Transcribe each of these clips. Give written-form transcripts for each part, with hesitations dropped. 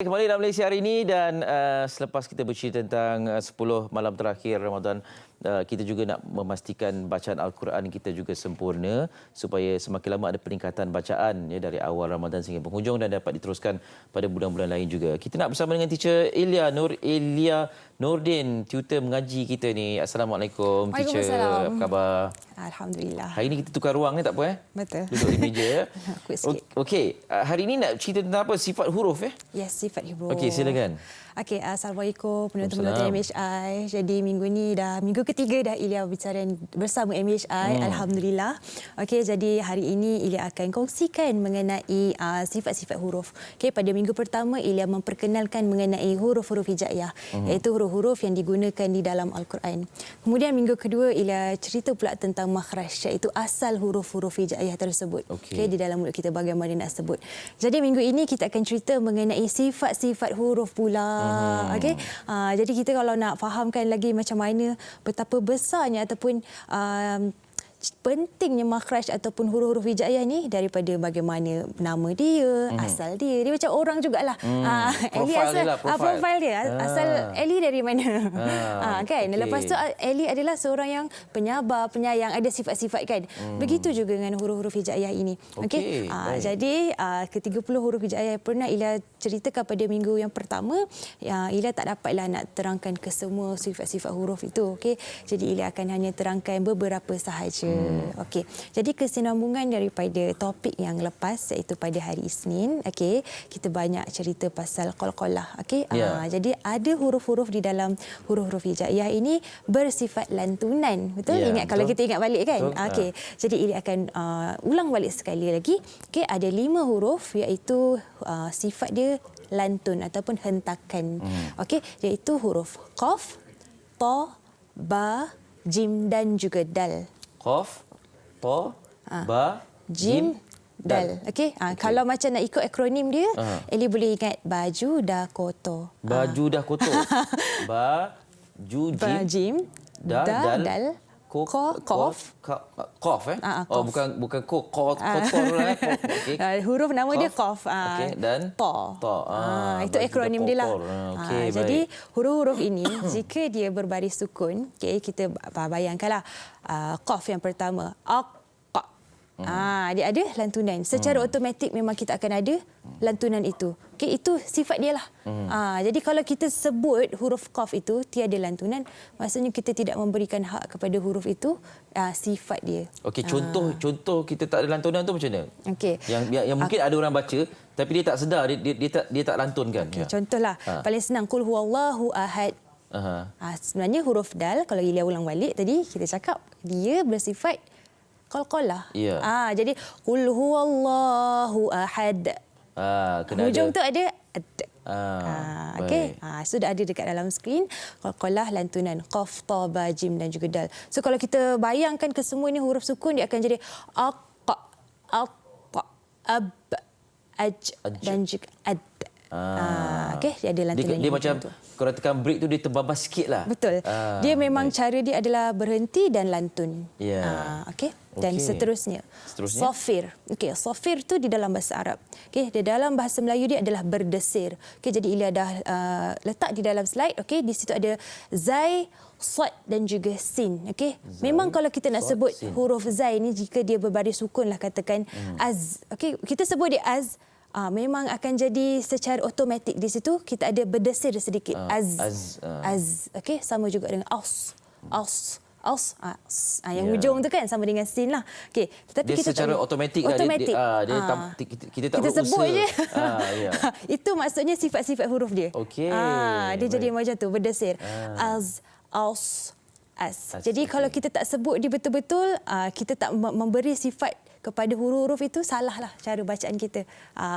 kembali dalam Malaysia hari ini dan selepas kita bercerita tentang 10 malam terakhir Ramadan, kita juga nak memastikan bacaan Al-Quran kita juga sempurna supaya semakin lama ada peningkatan bacaan ya dari awal Ramadan sehingga penghujung dan dapat diteruskan pada bulan-bulan lain juga. Kita nak bersama dengan teacher Elia Nordin, tutor mengaji kita ni. Assalamualaikum teacher. Apa khabar? Alhamdulillah. Hari ini kita tukar ruang ni tak apa Betul. Duduk di meja. Okey, hari ini nak cerita tentang apa? Sifat huruf Yes, sifat huruf. Okey, silakan. Okey, Assalamualaikum penonton-penonton MHI. Jadi minggu ni dah minggu ketiga dah Ilya berbicara bersama MHI. Alhamdulillah. Okey, jadi hari ini Ilya akan kongsikan mengenai sifat-sifat huruf. Okey, pada minggu pertama Ilya memperkenalkan mengenai huruf-huruf hijaiyah, iaitu huruf-huruf yang digunakan di dalam Al-Quran. Kemudian minggu kedua Ilya cerita pula tentang makhraj, iaitu asal huruf-huruf hijaiyah tersebut. Okey, di dalam mulut kita bagaimana nak sebut. Jadi minggu ini kita akan cerita mengenai sifat-sifat huruf pula. Okey. Jadi kita kalau nak fahamkan lagi macam mana betapa besarnya ataupun pentingnya makhraj ataupun huruf-huruf hijaiyah ni daripada bagaimana nama dia, asal dia. Dia macam orang jugalah. Eli asal profil dia asal Eli dari mana? Kan? Okay. Lepas tu Eli adalah seorang yang penyabar, penyayang, ada sifat-sifat kan. Begitu juga dengan huruf-huruf hijaiyah ini. Okey. Jadi ke-30 huruf hijaiyah pernah Ila ceritakan pada minggu yang pertama, Ila tak dapatlah nak terangkan ke semua sifat-sifat huruf itu. Okey. Jadi Ila akan hanya terangkan beberapa sahaja. Okey. Jadi kesinambungan daripada topik yang lepas iaitu pada hari Isnin, okey, kita banyak cerita pasal qalqalah, okey. Jadi ada huruf-huruf di dalam huruf-huruf hijaiyah ini bersifat lantunan. Betul? Ingat kalau kita ingat balik kan? Okey. Jadi ini akan ulang balik sekali lagi. Okey, ada 5 huruf iaitu sifat dia lantun ataupun hentakan. Okey, iaitu huruf qaf, ta, ba, jim dan juga dal. Qaf, ta, ba, jim, dal. Okey. Kalau macam nak ikut akronim dia, Eli boleh ingat baju dah kotor. Baju dah kotor. Baju, jim, dal, qaf. Qaf Oh, bukan kotor lah. Huruf nama dia qaf. Dan ta. Itu akronim dia lah. Jadi huruf-huruf ini jika dia berbaris sukun, okey, kita bayangkanlah qaf yang pertama, dia ada lantunan. Secara automatik memang kita akan ada lantunan itu. Okey, itu sifat dia lah. Jadi kalau kita sebut huruf qaf itu tiada lantunan, maksudnya kita tidak memberikan hak kepada huruf itu sifat dia. Okey, contoh kita tak ada lantunan tu macam mana? Okey. Yang mungkin ada orang baca tapi dia tak sedar, dia tak lantunkan. Okey, contohlah paling senang qul huwallahu ahad. Sebenarnya huruf dal kalau Ilya ulang balik tadi kita cakap dia bersifat qalqalah. Jadi qul huwallahu ahad. Hujung tu ada ad. Okey. Sudah ada dekat dalam skrin qalqalah lantunan qaf, ta, ba, jim dan juga dal. So kalau kita bayangkan ke semua ini huruf sukun dia akan jadi aq, ab, aj dan juga ad. Okey, dia ada lantunan. Dia macam kalau tekan break tu dia terbabas sikitlah. Betul. Dia memang cara dia adalah berhenti dan lantun. Okey. Dan seterusnya. Safir. Okey, safir tu di dalam bahasa Arab. Okey, di dalam bahasa Melayu dia adalah berdesir. Okey, jadi Ilya dah letak di dalam slide. Okey, di situ ada zai, sad dan juga sin. Okey. Memang kalau kita nak sebut huruf zai ni jika dia berbaris sukun lah katakan az. Okey, kita sebut dia az. Memang akan jadi secara automatik di situ kita ada berdesir sedikit. Az. Okey, sama juga dengan aus. Yang hujung tu kan sama dengan sin lah. Okey, tetapi dia kita secara automatik lah. Kita tak sebut berusaha. je. Itu maksudnya sifat-sifat huruf dia. Okey. Dia jadi macam tu berdesir. Az, aus, as. Jadi kalau kita tak sebut dia betul-betul, kita tak memberi sifat kepada huruf-huruf itu, salahlah cara bacaan kita.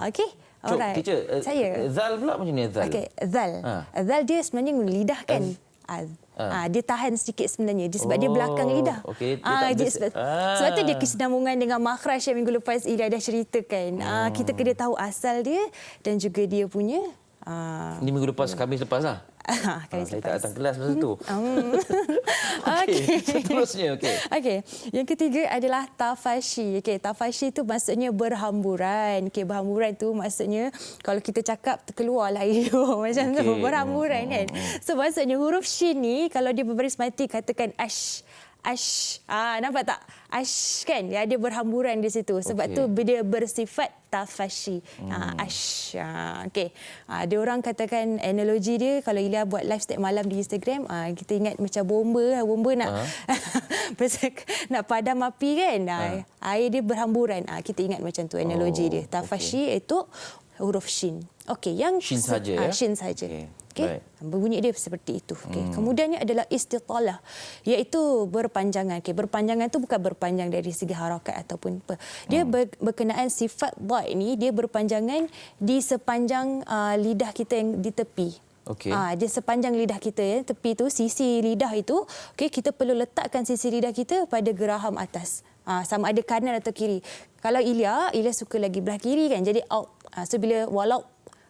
Okey. Alright. Teacher, saya zal pula macam ni zal. Okey, zal. Zal dia sebenarnya lidah kan. Dia tahan sedikit sebenarnya sebab dia belakang lidah. Okey, sebab tu dia kesinambungan dengan makhraj yang minggu lepas Ida dah ceritakan. Kita kena tahu asal dia dan juga dia punya ini minggu lepas, Khamis lepas lah. Saya tak datang kelas masa tu. Okey. Seterusnya, Okey. Yang ketiga adalah tafashi. Okey, tafashi itu maksudnya berhamburan. Okey, berhamburan tu maksudnya kalau kita cakap terkeluarlah hidung macam tu, berhamburan kan. So maksudnya huruf shin ni kalau dia berbaris mati katakan ash. Nampak tak? Ash kan? Dia ada berhamburan di situ. Sebab tu dia bersifat tafashi. Ash. Okey. Ada orang katakan analogi dia kalau Ilya buat live setiap malam di Instagram, kita ingat macam bomba nak nak padam api kan. Air dia berhamburan. Kita ingat macam tu analogi dia. Tafashi itu huruf shin. Okey, yang shin saja ya. Shin saja. Okay. Berbunyi dia seperti itu. Okay. Kemudiannya adalah istitalah, iaitu berpanjangan. Okay. Berpanjangan itu bukan berpanjang dari segi harakat ataupun apa. Dia berkenaan sifat dha ini, dia berpanjangan di sepanjang lidah kita yang di tepi. Dia sepanjang lidah kita ya, tepi tu, sisi lidah itu, okay, kita perlu letakkan sisi lidah kita pada geraham atas. Sama ada kanan atau kiri. Kalau Ilya suka lagi belah kiri kan. Jadi out. So bila walau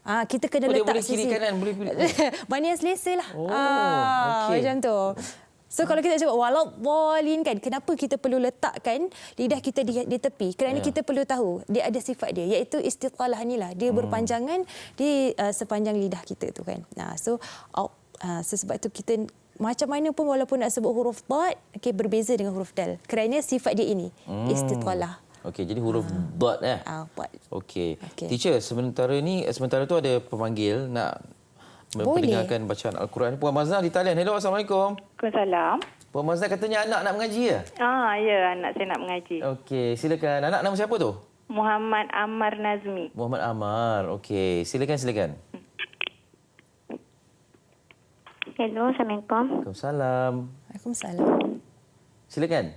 kita kena letak boleh kiri kanan, boleh mana yang selesa lah. Macam tu. So kalau kita cakap walau bolin kan, kenapa kita perlu letakkan lidah kita di tepi? Kerana kita perlu tahu dia ada sifat dia, iaitu istitalah ni lah. Dia berpanjangan di sepanjang lidah kita tu kan. So sebab tu kita macam mana pun walaupun nak sebut huruf dha, berbeza dengan huruf dal. Kerana sifat dia ini, istitalah. Okey, jadi huruf dot Okey. Teacher, sementara tu ada pemanggil nak mendengarkan bacaan Al-Quran. Puan Maznah di talian. Hello, Assalamualaikum. Waalaikumsalam. Puan Maznah katanya anak nak mengaji ya? Ya, anak saya nak mengaji. Okey, silakan. Anak nama siapa tu? Muhammad Ammar Nazmi. Muhammad Ammar. Okey, silakan. Hello, Assalamualaikum. Waalaikumsalam. Waalaikumsalam. Silakan.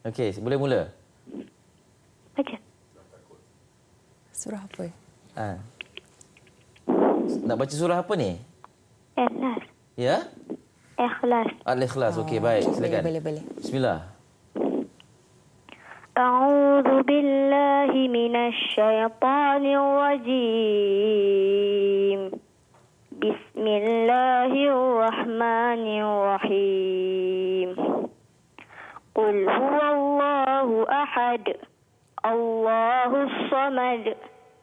Okey, boleh mula. Baca. Surah apa? Nak baca surah apa ni? Ikhlas. Ya? Ikhlas. Al-Ikhlas. Okey, baik. Silakan. Boleh. Bismillah. A'udzu billahi minasy syaithanir rajim. Bismillahirrahmanirrahim. Qul huwallahu ahad. Allahus samad.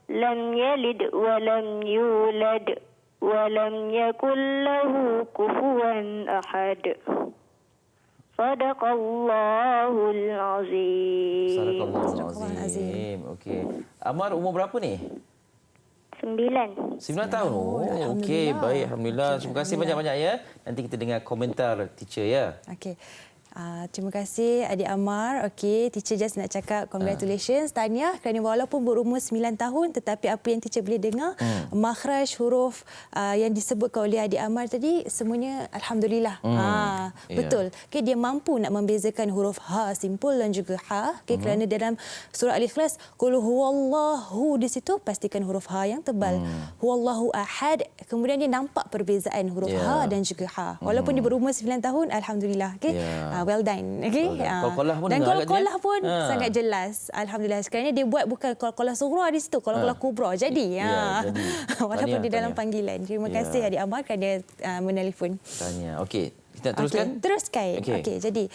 Lam yalid wa lam yulad wa lam yakul lahu kufuwan ahad. Sadaqallahul azim. Sadaqallahul azim. Okey. Ammar umur berapa ni? 9. 9 tahun. Okey, baik, alhamdulillah. Terima kasih banyak-banyak ya. Nanti kita dengar komentar teacher ya. Okey. Terima kasih adik Ammar. Okey, teacher just nak cakap congratulations, tahniah kerana walaupun berumur 9 tahun tetapi apa yang teacher boleh dengar, makhraj huruf yang disebutkan oleh adik Ammar tadi semuanya alhamdulillah. Betul. Okey, dia mampu nak membezakan huruf ha simpul dan juga ha. Okey, kerana dalam surah Al-Ikhlas qul huwallahu, di situ pastikan huruf ha yang tebal. Huwallahu ahad. Kemudian dia nampak perbezaan huruf ha dan juga ha. Walaupun dia berumur 9 tahun alhamdulillah. Okey. Well done. Okay? Qalqalah pun dan qalqalah pun sangat jelas. Alhamdulillah. Sekarang ni dia buat bukan qalqalah sughra di situ, qalqalah kubra. Jadi, jadi. Walaupun di dalam panggilan. Terima kasih adik Ammar kerana menelpon. Tanya. Okey. Kita teruskan? Teruskan. Okey. Jadi,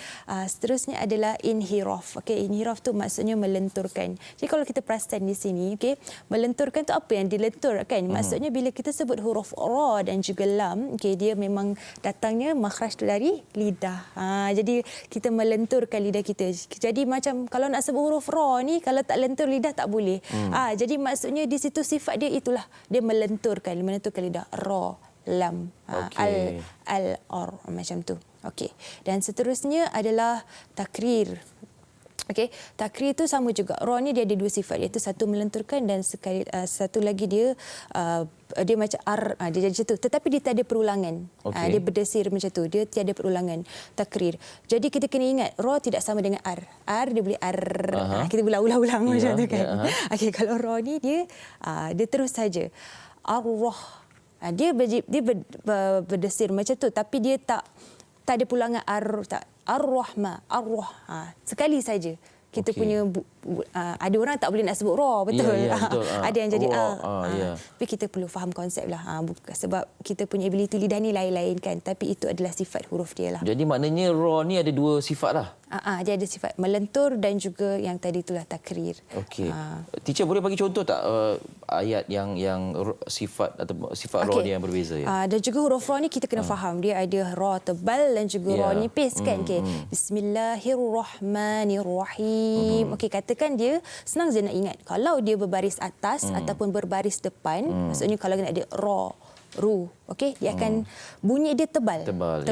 seterusnya adalah inhiraf. Okey, inhiraf tu maksudnya melenturkan. Jadi kalau kita perasan di sini, okey, melenturkan tu apa yang dilenturkan? Maksudnya bila kita sebut huruf ra dan juga lam, okey, dia memang datangnya makhraj tu dari lidah. Jadi kita melenturkan lidah kita. Jadi macam kalau nak sebut huruf ra ni, kalau tak lentur lidah tak boleh. Jadi maksudnya di situ sifat dia itulah, dia melenturkan lidah. Ra, lam, al-ar, macam tu. Okey. Dan seterusnya adalah takrir. Okey, takrir itu sama juga. Ra ni dia ada dua sifat, iaitu satu melenturkan dan satu lagi dia macam ar, dia jadi macam tu. Tetapi dia tiada perulangan. Dia berdesir macam tu. Dia tiada perulangan. Takrir. Jadi kita kena ingat, ra tidak sama dengan ar. Ar dia boleh ar. Kita ulang-ulang macam tu kan. Okey, kalau ra ni dia terus saja. Ar-rah. Dia berdesir macam tu, tapi dia tak ada pulangan ar-rahma, ar-rah. Sekali saja kita punya ada orang tak boleh nak sebut ra, betul. Ya, betul. Ada yang jadi ya. Tapi kita perlu faham konsep lah. Sebab kita punya ability lidah ni lain-lain kan. Tapi itu adalah sifat huruf dia lah. Jadi maknanya ra ni ada dua sifat lah. Dia ada sifat melentur dan juga yang tadi itulah takrir. Okey. Teacher boleh bagi contoh tak ayat yang sifat atau sifat ra dia yang berbeza ya? Dan juga huruf ra ni kita kena faham dia ada ra tebal dan juga ra nipis kan. Okey. Bismillahirrahmanirrahim. Okey, katakan dia senang je nak ingat. Kalau dia berbaris atas ataupun berbaris depan, maksudnya kalau nak ada ra, ru, okey, dia akan bunyi dia tebal. Tebal.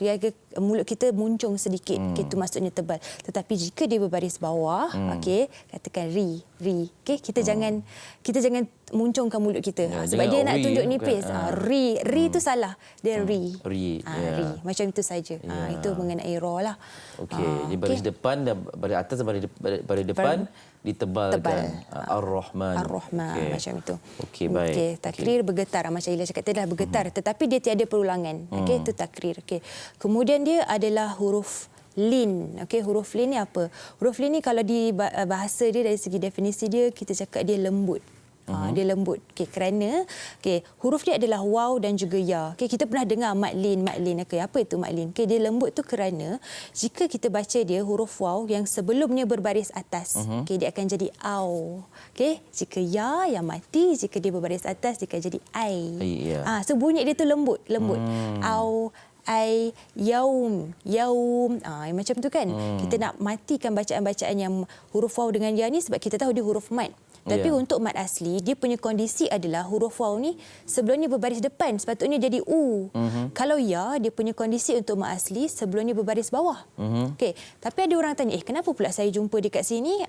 Dia mulut kita muncung sedikit, itu maksudnya tebal. Tetapi jika dia berbaris bawah, okey, katakan ri, okey, kita jangan muncungkan mulut kita. Sebab dia nak tunjuk nipis. Ri tu salah. Dia ri. Ri. Macam itu saja. Itu mengenai ra lah. Okey, di baris depan dan baris atas dan baris depan ditebalkan. Ar-Rahman. Macam itu. Okey, baik. Okey, takrir bergetar. Macam Ila cakap tadi dah bergetar. Tetapi dia tiada perulangan. Okey, itu takrir. Okey. Kemudian dia adalah huruf lin. Okey, huruf lin ni apa? Huruf lin ni kalau di bahasa dia dari segi definisi dia, kita cakap dia lembut. Dia lembut. Okey, kerana huruf dia adalah waw dan juga ya. Okey, kita pernah dengar maklin. Okey, apa itu maklin? Okey, dia lembut tu kerana jika kita baca dia huruf waw yang sebelumnya berbaris atas, okey, dia akan jadi au. Okey, jika ya yang mati, jika dia berbaris atas dia akan jadi ai. So bunyi dia tu lembut. Au, ai, yaum. Macam tu kan. Kita nak matikan bacaan-bacaan yang huruf waw dengan ya ni sebab kita tahu dia huruf mat. Tapi untuk mat asli, dia punya kondisi adalah huruf waw ni sebelumnya berbaris depan, sepatutnya jadi u. Kalau ya, dia punya kondisi untuk mat asli sebelumnya berbaris bawah. Okey, tapi ada orang tanya, kenapa pula saya jumpa dekat sini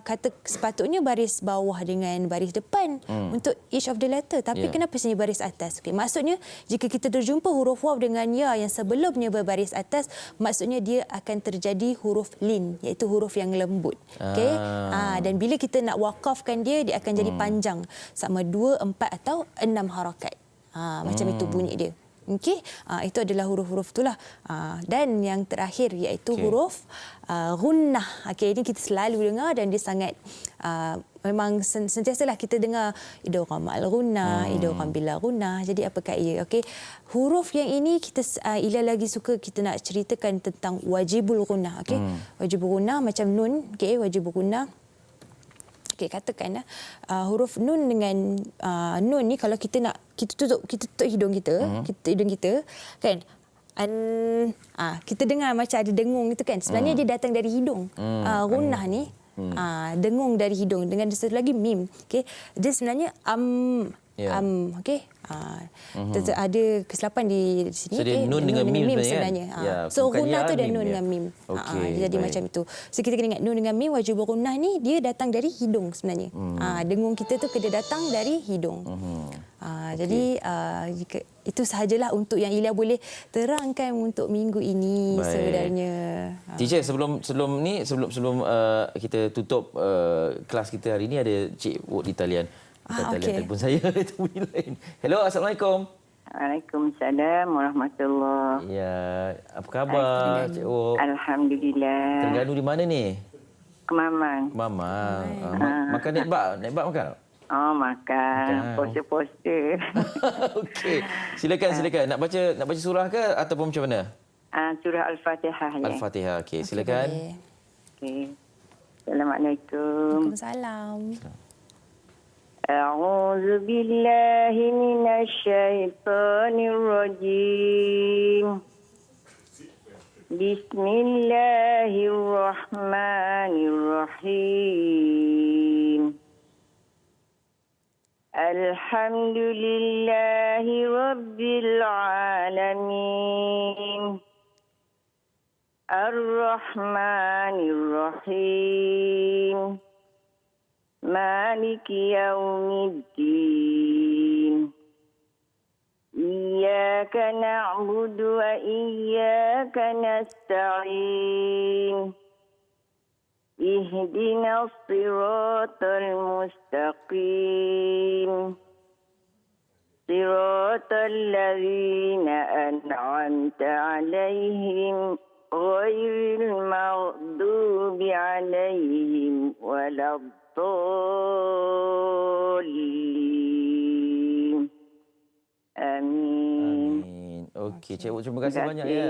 kata sepatutnya baris bawah dengan baris depan untuk each of the letter, tapi kenapa sini baris atas? Okey, maksudnya jika kita terjumpa huruf waw dengan ya yang sebelumnya berbaris atas, maksudnya dia akan terjadi huruf lin, iaitu huruf yang lembut. Okey, dan bila kita nak wakafkan dia akan jadi panjang sama 2, 4 atau 6 harakat. Macam itu bunyi dia. Okey, itu adalah huruf-huruf itulah. Dan yang terakhir iaitu huruf gunnah. Okey, ini kita selalu dengar dan dia sangat memang sentiasalah kita dengar idgham al-gunnah, idgham bila gunnah. Jadi apakah ia? Okey, huruf yang ini kita Ila lagi suka kita nak ceritakan tentang wajibul gunnah. Okey, wajibul gunnah macam nun. Okey, wajibul gunnah. Okey, katakanlah huruf nun dengan nun ni kalau kita tutup hidung kita, kan, kita dengar macam ada dengung itu kan. Sebenarnya dia datang dari hidung. Gunnah ni dengung dari hidung dengan satu lagi mim. Okey, dia sebenarnya okey. Ada kesilapan di sini. So dia nun dengan mim sebenarnya. So gunnah tu dan nun dengan mim. Jadi macam itu. So kita kena ingat nun dengan mim wajib gunnah ni dia datang dari hidung sebenarnya. Dengung kita tu kena datang dari hidung. Jadi jika itu sahajalah untuk yang Ila boleh terangkan untuk minggu ini sebenarnya. Teacher, sebelum kita tutup kelas kita hari ini ada Cik Wot di talian. Telefon saya itu bunyi lain. Hello, Assalamualaikum. Waalaikumsalam warahmatullahi. Ya, apa khabar Cik Wot? Alhamdulillah. Terengganu di mana ni? Kemamang. Makan naik bak makan? Makan. Poster-poster. Okey. Silakan. Nak baca surah ke ataupun macam mana? Surah Al-Fatihah. Al-Fatihah. Okey, silakan. Okey. Assalamualaikum. Waalaikumsalam. أعوذ بالله من الشيطان الرجيم بسم الله الرحمن الرحيم الحمد لله رب العالمين الرحمن الرحيم مالك يوم الدين إياك نعبد وإياك نستعين اهدنا الصراط المستقيم صراط الذين أنعمت عليهم غير المغضوب عليهم ولا الضالين. آمين. Amin. Okey, Cikgu terima kasih banyak ya.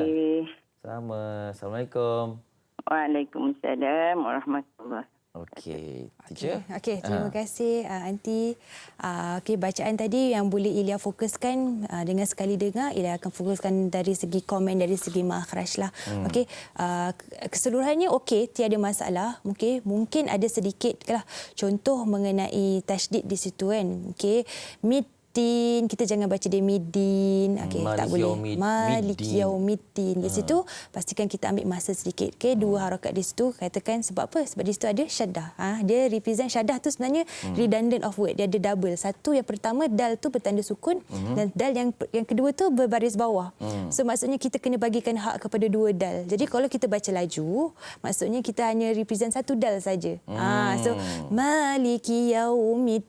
Sama. Assalamualaikum. Waalaikumsalam warahmatullahi. Okey, teacher. Okey, terima kasih Aunty. Okey, bacaan tadi yang boleh Ilya fokuskan dengan sekali dengar, Ilya akan fokuskan dari segi komen, dari segi makhraj lah. Okey, keseluruhannya okey, tiada masalah. Mungkin ada sedikit lah contoh mengenai tasydid di situ kan. Okey, midin, kita jangan baca dia midin. Okey, tak boleh. Maliki yaumiddin. Di situ pastikan kita ambil masa sedikit. Okey, 2 harakat di situ katakan sebab apa? Sebab di situ ada syaddah. Dia represent syaddah tu sebenarnya redundant of word. Dia ada double. Satu yang pertama dal tu bertanda sukun dan dal yang kedua tu berbaris bawah. So maksudnya kita kena bagikan hak kepada 2 dal. Jadi kalau kita baca laju, maksudnya kita hanya represent satu dal saja. So maliki yaumiddin.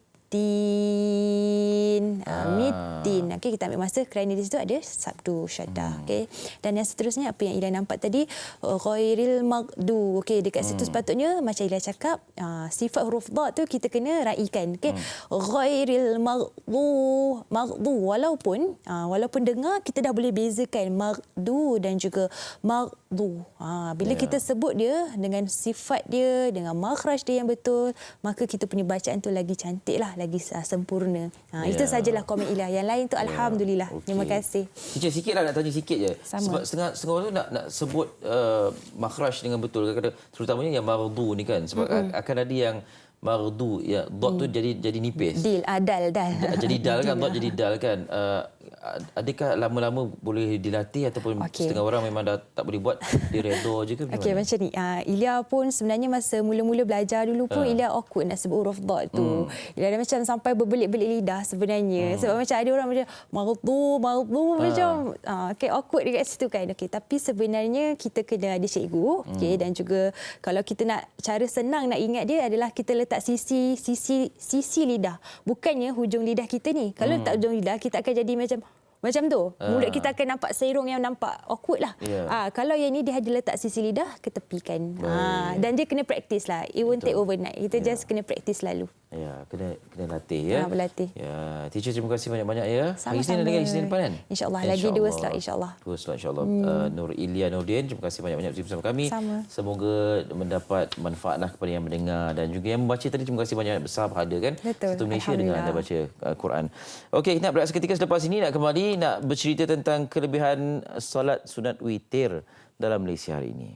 Middin. Okey, kita ambil masa kerana di situ ada sabdu syaddah. Okey. Dan yang seterusnya apa yang Ila nampak tadi, ghairil maghdu. Okey, dekat situ sepatutnya macam Ila cakap, sifat huruf dha tu kita kena raikan. Okey. Ghairil maghdu walaupun dengar kita dah boleh bezakan maghdu dan juga maghdu. Bila kita sebut dia dengan sifat dia, dengan makhraj dia yang betul, maka kita punya bacaan tu lagi cantik lah, lagi sempurna. Itu sajalah komen Ilya. Yang lain tu alhamdulillah. Terima kasih. Teacher, sikitlah nak tanya sikit je. Sama. Sebab setengah orang tu nak sebut makhraj dengan betul. Kadang-kadang terutamanya yang mardu ni kan. Sebab akan ada yang mardu, ya, dot tu jadi nipis. Dal. Jadi dal kan, dot jadi dal kan. Adakah lama-lama boleh dilatih ataupun setengah orang memang dah tak boleh buat, dia redha je ke? Okey, macam ni. Ilya pun sebenarnya masa mula-mula belajar dulu pun Ilya awkward nak sebut huruf dot tu. Ilya dah macam sampai berbelit-belit lidah sebenarnya. Sebab macam ada orang macam mardu macam okey, awkward dekat situ kan. Okey, tapi sebenarnya kita kena ada cikgu, okey, dan juga kalau kita nak cara senang nak ingat dia adalah kita letak sisi lidah. Bukannya hujung lidah kita ni. Kalau letak hujung lidah kita akan jadi macam tu. Mulut kita akan nampak serong yang nampak awkward lah. Kalau yang ni dia ada letak sisi lidah ke tepi kan. Dan dia kena praktis lah. It won't take overnight. Kita just kena praktis selalu. Ya, kena latih ya. Berlatih. Ya, teacher terima kasih banyak-banyak ya. Hari Sama-sama. Isnin ada Isnin depan kan? InsyaAllah. Lagi 2 slot insyaAllah. 2 slot insyaAllah. Nur Ilya Nordin, terima kasih banyak-banyak bersama kami. Sama. Semoga mendapat manfaat lah kepada yang mendengar dan juga yang membaca tadi. Terima kasih banyak besar berharga kan. Betul. Satu Malaysia dengan anda baca Quran. Okey, kita nak berehat seketika, selepas ini nak kembali nak bercerita tentang kelebihan solat sunat witir dalam Malaysia hari ini.